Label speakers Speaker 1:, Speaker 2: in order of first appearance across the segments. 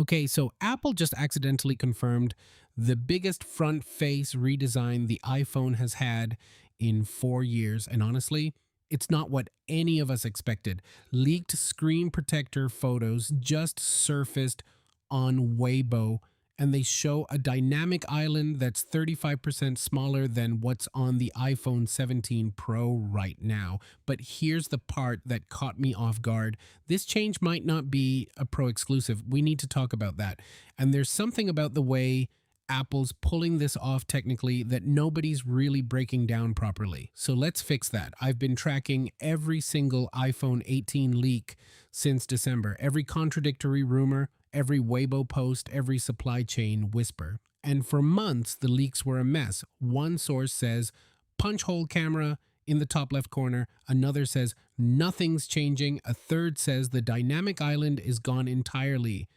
Speaker 1: Okay, so Apple just accidentally confirmed the biggest front face redesign the iPhone has had in 4 years. And honestly, it's not what any of us expected. Leaked screen protector photos just surfaced on Weibo, and they show a dynamic island that's 35% smaller than what's on the iPhone 17 Pro right now. But here's the part that caught me off guard. This change might not be a Pro exclusive. We need to talk about that. And there's something about the way Apple's pulling this off technically that nobody's really breaking down properly. So let's fix that. I've been tracking every single iPhone 18 leak since December, every contradictory rumor, every Weibo post, every supply chain whisper. And for months, the leaks were a mess. One source says punch hole camera in the top left corner. Another says nothing's changing. A third says the dynamic island is gone entirely.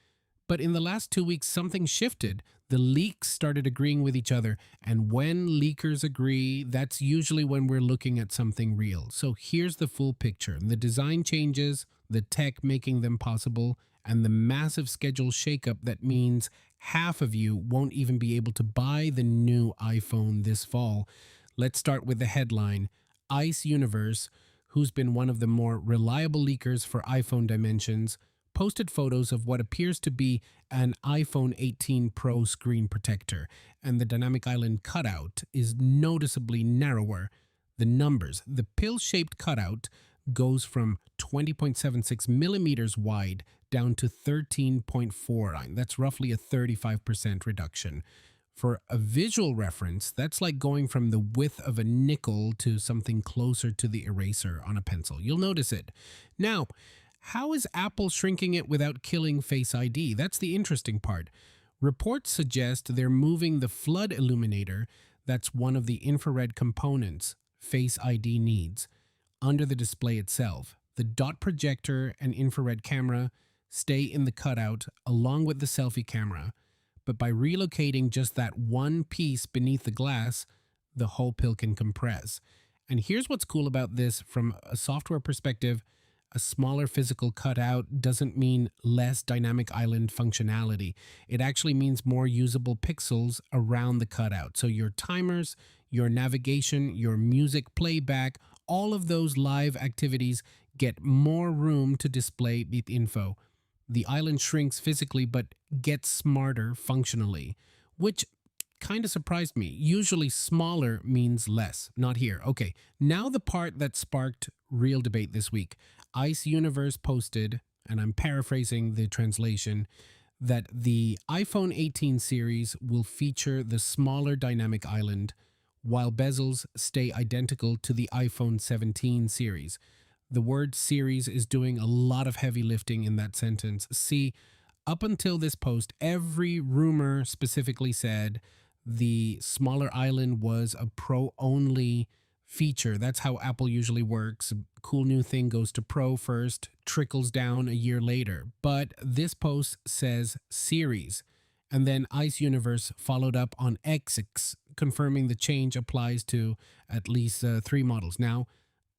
Speaker 1: But in the last 2 weeks, something shifted. The leaks started agreeing with each other. And when leakers agree, that's usually when we're looking at something real. So here's the full picture: the design changes, the tech making them possible, and the massive schedule shakeup that means half of you won't even be able to buy the new iPhone this fall. Let's start with the headline. Ice Universe, who's been one of the more reliable leakers for iPhone dimensions, posted photos of what appears to be an iPhone 18 Pro screen protector, and the dynamic island cutout is noticeably narrower. The numbers: the pill-shaped cutout goes from 20.76 millimeters wide down to 13.49. That's roughly a 35% reduction. For a visual reference, that's like going from the width of a nickel to something closer to the eraser on a pencil. You'll notice it. Now, how is Apple shrinking it without killing Face ID? That's the interesting part. Reports suggest they're moving the flood illuminator, that's one of the infrared components Face ID needs, under the display itself. The dot projector and infrared camera stay in the cutout along with the selfie camera, but by relocating just that one piece beneath the glass, the whole pill can compress. And here's what's cool about this from a software perspective: a smaller physical cutout doesn't mean less dynamic island functionality. It actually means more usable pixels around the cutout. So your timers, your navigation, your music playback, all of those live activities get more room to display the info. The island shrinks physically but gets smarter functionally, which kind of surprised me. Usually smaller means less. Not here. Okay, now the part that sparked real debate this week. Ice Universe posted, and I'm paraphrasing the translation, that the iPhone 18 series will feature the smaller dynamic island while bezels stay identical to the iPhone 17 series. The word series is doing a lot of heavy lifting in that sentence. See, up until this post, every rumor specifically said the smaller island was a Pro only feature. That's how Apple usually works. Cool new thing goes to Pro first, trickles down a year later. But this post says series. And then Ice Universe followed up on XX, confirming the change applies to at least 3 models. Now,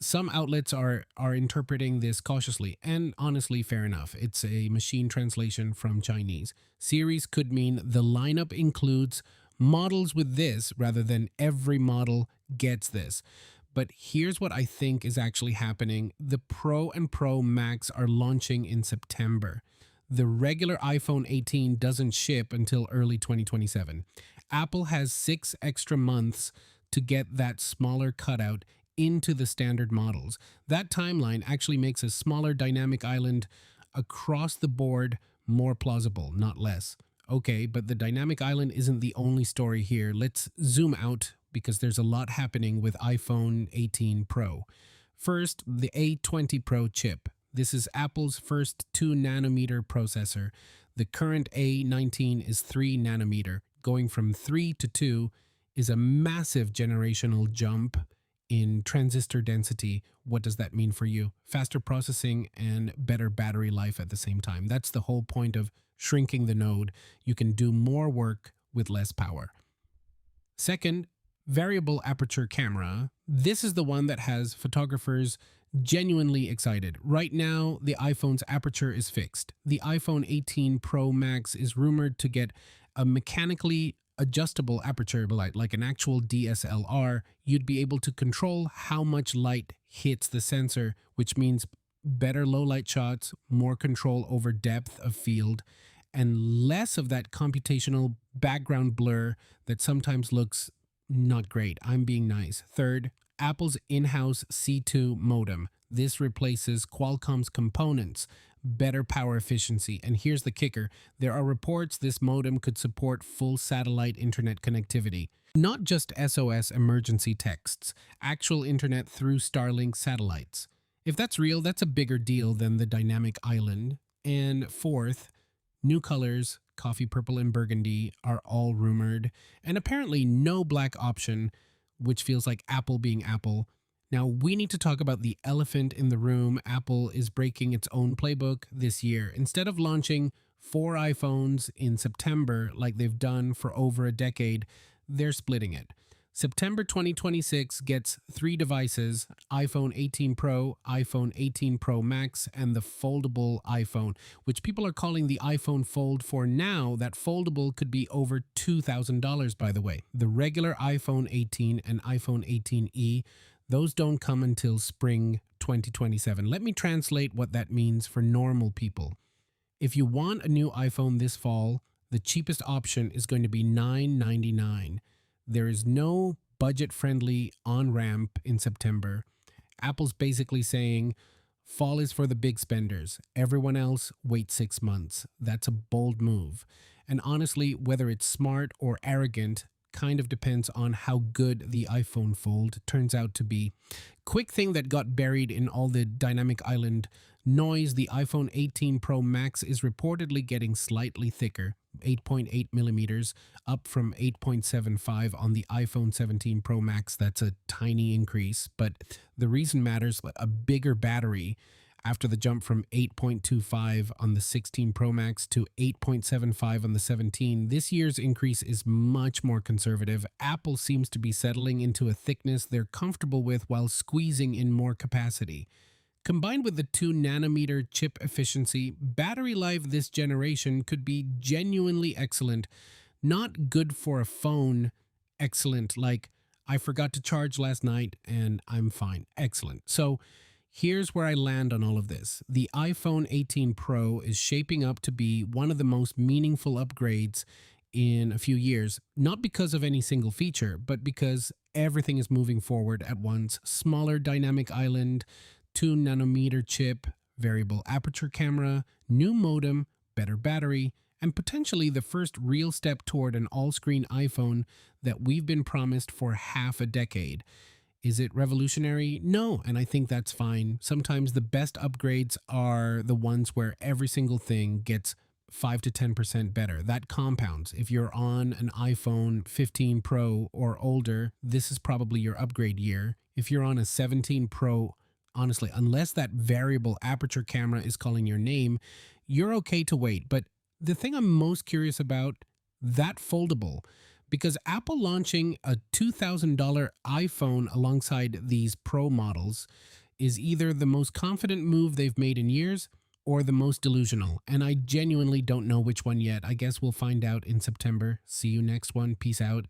Speaker 1: some outlets are interpreting this cautiously, and honestly, fair enough. It's a machine translation from Chinese. Series could mean the lineup includes models with this rather than every model gets this. But here's what I think is actually happening. The Pro and Pro Max are launching in September. The regular iPhone 18 doesn't ship until early 2027. Apple has 6 extra months to get that smaller cutout into the standard models. That timeline actually makes a smaller dynamic island across the board more plausible, not less. Okay, but the dynamic island isn't the only story here. Let's zoom out because there's a lot happening with iPhone 18 Pro. First, the A20 Pro chip. This is Apple's first 2 nanometer processor. The current A19 is 3 nanometer. Going from 3 to 2 is a massive generational jump in transistor density. What does that mean for you? Faster processing and better battery life at the same time. That's the whole point of shrinking the node. You can do more work with less power. Second, variable aperture camera. This is the one that has photographers genuinely excited. Right now, the iPhone's aperture is fixed. The iPhone 18 Pro Max is rumored to get a mechanically adjustable aperture light, like an actual DSLR. You'd be able to control how much light hits the sensor, which means better low light shots, more control over depth of field, and less of that computational background blur that sometimes looks not great. I'm being nice. Third, Apple's in-house C2 modem. This replaces Qualcomm's components, better power efficiency. And here's the kicker. There are reports this modem could support full satellite internet connectivity. Not just SOS emergency texts, actual internet through Starlink satellites. If that's real, that's a bigger deal than the dynamic island. And fourth, new colors, coffee purple and burgundy, are all rumored, and apparently no black option, which feels like Apple being Apple. Now, we need to talk about the elephant in the room. Apple is breaking its own playbook this year. Instead of launching 4 iPhones in September like they've done for over a decade, they're splitting it. September 2026 gets 3 devices: iPhone 18 Pro, iPhone 18 Pro Max, and the foldable iPhone, which people are calling the iPhone Fold for now. That foldable could be over $2,000, by the way. The regular iPhone 18 and iPhone 18e, those don't come until spring 2027. Let me translate what that means for normal people. If you want a new iPhone this fall, the cheapest option is going to be $999. There is no budget-friendly on-ramp in September. Apple's basically saying fall is for the big spenders. Everyone else, wait 6 months. That's a bold move. And honestly, whether it's smart or arrogant kind of depends on how good the iPhone Fold turns out to be. Quick thing that got buried in all the dynamic island noise: the iPhone 18 Pro Max is reportedly getting slightly thicker, 8.8 millimeters, up from 8.75 on the iPhone 17 Pro Max. That's a tiny increase, but the reason matters: a bigger battery. After the jump from 8.25 on the 16 Pro Max to 8.75 on the 17, this year's increase is much more conservative. Apple seems to be settling into a thickness they're comfortable with while squeezing in more capacity. Combined with the 2 nanometer chip efficiency, battery life this generation could be genuinely excellent. Not good for a phone, excellent, like I forgot to charge last night and I'm fine, excellent. So here's where I land on all of this. The iPhone 18 Pro is shaping up to be one of the most meaningful upgrades in a few years, not because of any single feature, but because everything is moving forward at once. Smaller dynamic island, 2 nanometer chip, variable aperture camera, new modem, better battery, and potentially the first real step toward an all-screen iPhone that we've been promised for half a decade. Is it revolutionary? No, and I think that's fine. Sometimes the best upgrades are the ones where every single thing gets 5 to 10% better. That compounds. If you're on an iPhone 15 Pro or older, this is probably your upgrade year. If you're on a 17 Pro, honestly, unless that variable aperture camera is calling your name, you're okay to wait. But the thing I'm most curious about, that foldable, because Apple launching a $2,000 iPhone alongside these Pro models is either the most confident move they've made in years or the most delusional. And I genuinely don't know which one yet. I guess we'll find out in September. See you next one. Peace out.